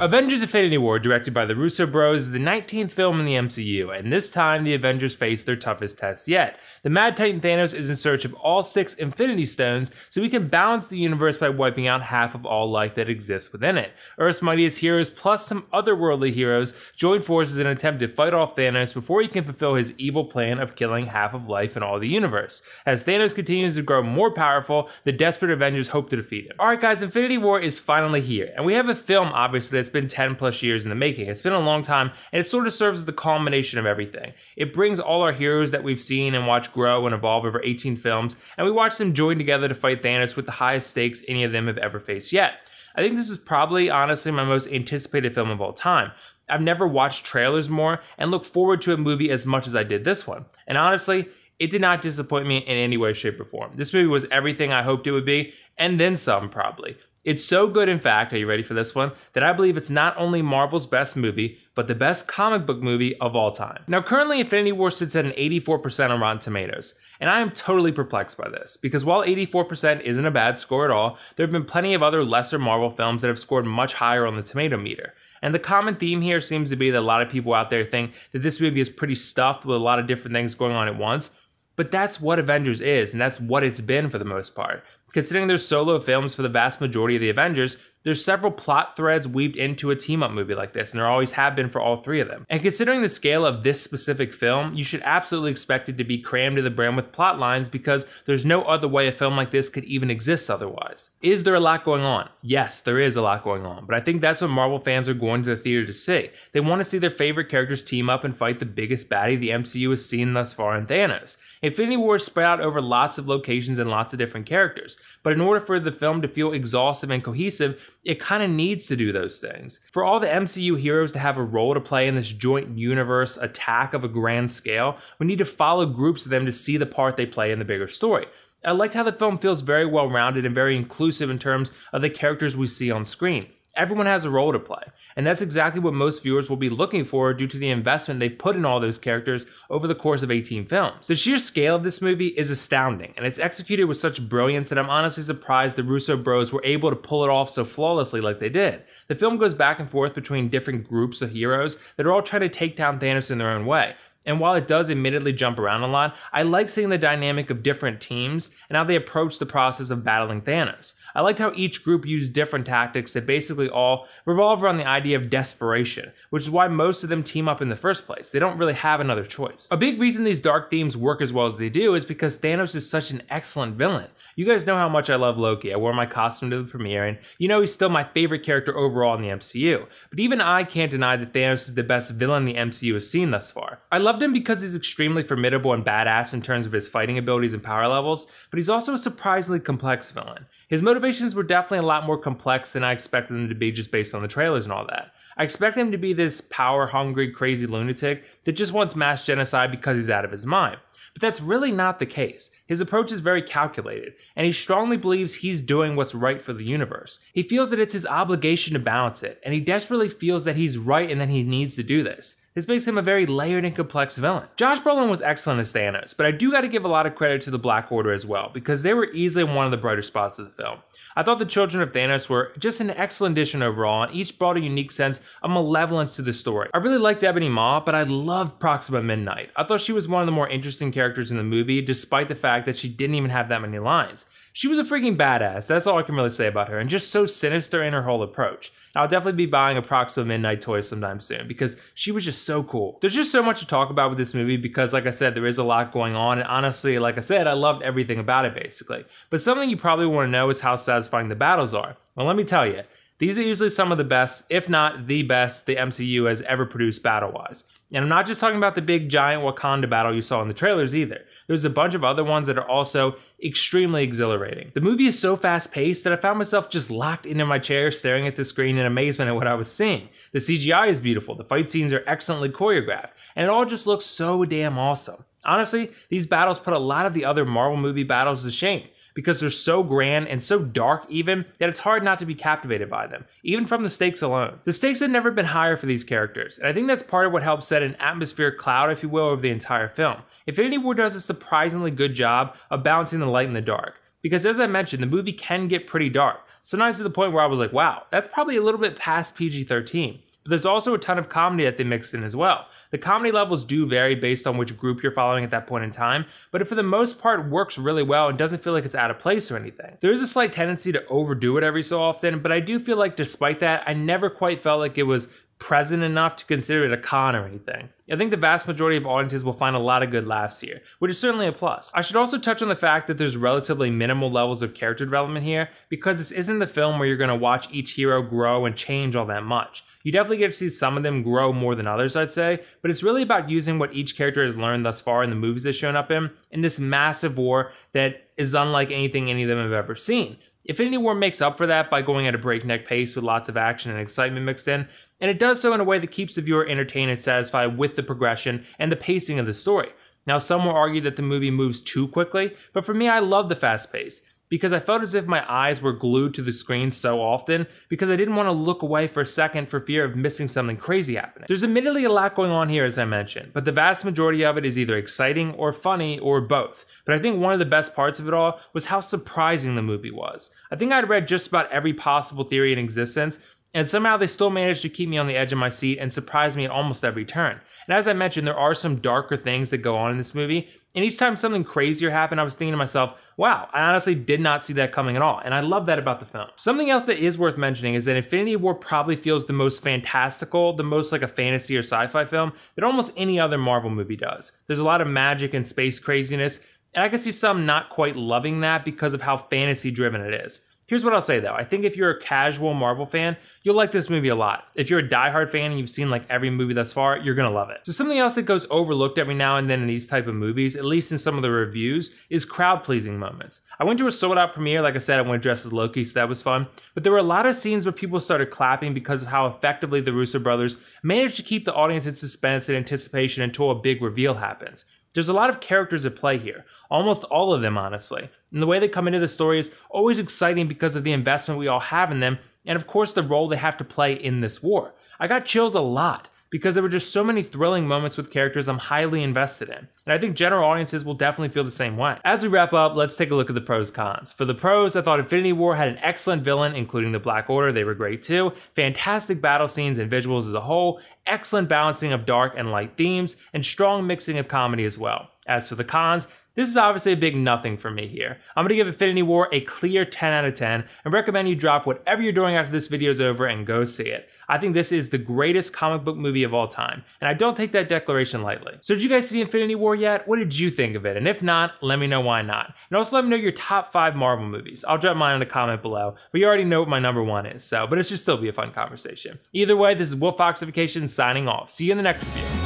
Avengers Infinity War, directed by the Russo Bros, is the 19th film in the MCU, and this time the Avengers face their toughest test yet. The Mad Titan Thanos is in search of all 6 Infinity Stones so he can balance the universe by wiping out half of all life that exists within it. Earth's mightiest heroes plus some otherworldly heroes join forces in an attempt to fight off Thanos before he can fulfill his evil plan of killing half of life in all the universe. As Thanos continues to grow more powerful, the desperate Avengers hope to defeat him. Alright guys, Infinity War is finally here, and we have a film obviously that's been 10 plus years in the making. It's been a long time, and it sort of serves as the culmination of everything. It brings all our heroes that we've seen and watched grow and evolve over 18 films, and we watch them join together to fight Thanos with the highest stakes any of them have ever faced yet. I think this is probably, honestly, my most anticipated film of all time. I've never watched trailers more and look forward to a movie as much as I did this one. And honestly, it did not disappoint me in any way, shape, or form. This movie was everything I hoped it would be, and then some, probably. It's so good, in fact, are you ready for this one, that I believe it's not only Marvel's best movie, but the best comic book movie of all time. Now, currently Infinity War sits at an 84% on Rotten Tomatoes, and I am totally perplexed by this, because while 84% isn't a bad score at all, there have been plenty of other lesser Marvel films that have scored much higher on the tomato meter. And the common theme here seems to be that a lot of people out there think that this movie is pretty stuffed with a lot of different things going on at once, but that's what Avengers is, and that's what it's been for the most part. Considering there's solo films for the vast majority of the Avengers, there's several plot threads weaved into a team-up movie like this, and there always have been for all 3 of them. And considering the scale of this specific film, you should absolutely expect it to be crammed to the brim with plot lines because there's no other way a film like this could even exist otherwise. Is there a lot going on? Yes, there is a lot going on, but I think that's what Marvel fans are going to the theater to see. They want to see their favorite characters team up and fight the biggest baddie the MCU has seen thus far in Thanos. Infinity War is spread out over lots of locations and lots of different characters, but in order for the film to feel exhaustive and cohesive, it kind of needs to do those things. For all the MCU heroes to have a role to play in this joint universe attack of a grand scale, we need to follow groups of them to see the part they play in the bigger story. I liked how the film feels very well rounded and very inclusive in terms of the characters we see on screen. Everyone has a role to play, and that's exactly what most viewers will be looking for due to the investment they've put in all those characters over the course of 18 films. The sheer scale of this movie is astounding, and it's executed with such brilliance that I'm honestly surprised the Russo Bros were able to pull it off so flawlessly like they did. The film goes back and forth between different groups of heroes that are all trying to take down Thanos in their own way. And while it does admittedly jump around a lot, I like seeing the dynamic of different teams and how they approach the process of battling Thanos. I liked how each group used different tactics that basically all revolve around the idea of desperation, which is why most of them team up in the first place. They don't really have another choice. A big reason these dark themes work as well as they do is because Thanos is such an excellent villain. You guys know how much I love Loki. I wore my costume to the premiere, and you know he's still my favorite character overall in the MCU. But even I can't deny that Thanos is the best villain the MCU has seen thus far. I loved him because he's extremely formidable and badass in terms of his fighting abilities and power levels, but he's also a surprisingly complex villain. His motivations were definitely a lot more complex than I expected them to be just based on the trailers and all that. I expect him to be this power-hungry, crazy lunatic that just wants mass genocide because he's out of his mind. But that's really not the case. His approach is very calculated, and he strongly believes he's doing what's right for the universe. He feels that it's his obligation to balance it, and he desperately feels that he's right and that he needs to do this. This makes him a very layered and complex villain. Josh Brolin was excellent as Thanos, but I do gotta give a lot of credit to the Black Order as well, because they were easily one of the brighter spots of the film. I thought the Children of Thanos were just an excellent addition overall, and each brought a unique sense of malevolence to the story. I really liked Ebony Maw, but I loved Proxima Midnight. I thought she was one of the more interesting characters in the movie, despite the fact that she didn't even have that many lines. She was a freaking badass, that's all I can really say about her, and just so sinister in her whole approach. I'll definitely be buying a Proxima Midnight toy sometime soon because she was just so cool. There's just so much to talk about with this movie because, like I said, there is a lot going on, and honestly, like I said, I loved everything about it basically. But something you probably want to know is how satisfying the battles are. Well, let me tell you, these are usually some of the best, if not the best, the MCU has ever produced battle-wise. And I'm not just talking about the big giant Wakanda battle you saw in the trailers either. There's a bunch of other ones that are also extremely exhilarating. The movie is so fast-paced that I found myself just locked into my chair staring at the screen in amazement at what I was seeing. The CGI is beautiful, the fight scenes are excellently choreographed, and it all just looks so damn awesome. Honestly, these battles put a lot of the other Marvel movie battles to shame, because they're so grand and so dark even that it's hard not to be captivated by them, even from the stakes alone. The stakes have never been higher for these characters, and I think that's part of what helps set an atmospheric cloud, if you will, over the entire film. Infinity War does a surprisingly good job of balancing the light and the dark. because as I mentioned, the movie can get pretty dark, sometimes to the point where I was like, wow, that's probably a little bit past PG-13. But there's also a ton of comedy that they mix in as well. The comedy levels do vary based on which group you're following at that point in time, but it for the most part works really well and doesn't feel like it's out of place or anything. There is a slight tendency to overdo it every so often, but I do feel like despite that, I never quite felt like it was present enough to consider it a con or anything. I think the vast majority of audiences will find a lot of good laughs here, which is certainly a plus. I should also touch on the fact that there's relatively minimal levels of character development here, because this isn't the film where you're going to watch each hero grow and change all that much. You definitely get to see some of them grow more than others, I'd say, but it's really about using what each character has learned thus far in the movies they've shown up in this massive war that is unlike anything any of them have ever seen. Infinity War makes up for that by going at a breakneck pace with lots of action and excitement mixed in, and it does so in a way that keeps the viewer entertained and satisfied with the progression and the pacing of the story. Now, some will argue that the movie moves too quickly, but for me, I love the fast pace, because I felt as if my eyes were glued to the screen so often, because I didn't want to look away for a second for fear of missing something crazy happening. There's admittedly a lot going on here, as I mentioned, but the vast majority of it is either exciting or funny or both. But I think one of the best parts of it all was how surprising the movie was. I think I'd read just about every possible theory in existence, and somehow they still managed to keep me on the edge of my seat and surprise me at almost every turn. And as I mentioned, there are some darker things that go on in this movie, and each time something crazier happened, I was thinking to myself, wow, I honestly did not see that coming at all, and I love that about the film. Something else that is worth mentioning is that Infinity War probably feels the most fantastical, the most like a fantasy or sci-fi film that almost any other Marvel movie does. There's a lot of magic and space craziness, and I can see some not quite loving that because of how fantasy-driven it is. Here's what I'll say though, I think if you're a casual Marvel fan, you'll like this movie a lot. If you're a diehard fan and you've seen like every movie thus far, you're gonna love it. So something else that goes overlooked every now and then in these type of movies, at least in some of the reviews, is crowd-pleasing moments. I went to a sold-out premiere, like I said, I went dressed as Loki, so that was fun, but there were a lot of scenes where people started clapping because of how effectively the Russo brothers managed to keep the audience in suspense and anticipation until a big reveal happens. There's a lot of characters at play here, almost all of them honestly, and the way they come into the story is always exciting because of the investment we all have in them, and of course the role they have to play in this war. I got chills a lot, because there were just so many thrilling moments with characters I'm highly invested in, and I think general audiences will definitely feel the same way. As we wrap up, let's take a look at the pros cons. For the pros, I thought Infinity War had an excellent villain, including the Black Order, they were great too, fantastic battle scenes and visuals as a whole, excellent balancing of dark and light themes, and strong mixing of comedy as well. As for the cons, this is obviously a big nothing for me here. I'm going to give Infinity War a clear 10 out of 10 and recommend you drop whatever you're doing after this video is over and go see it. I think this is the greatest comic book movie of all time, and I don't take that declaration lightly. So did you guys see Infinity War yet? What did you think of it? And if not, let me know why not. And also let me know your top 5 Marvel movies. I'll drop mine in a comment below, but you already know what my number 1 is, but it should still be a fun conversation. Either way, this is WillFoxification signing off. See you in the next review.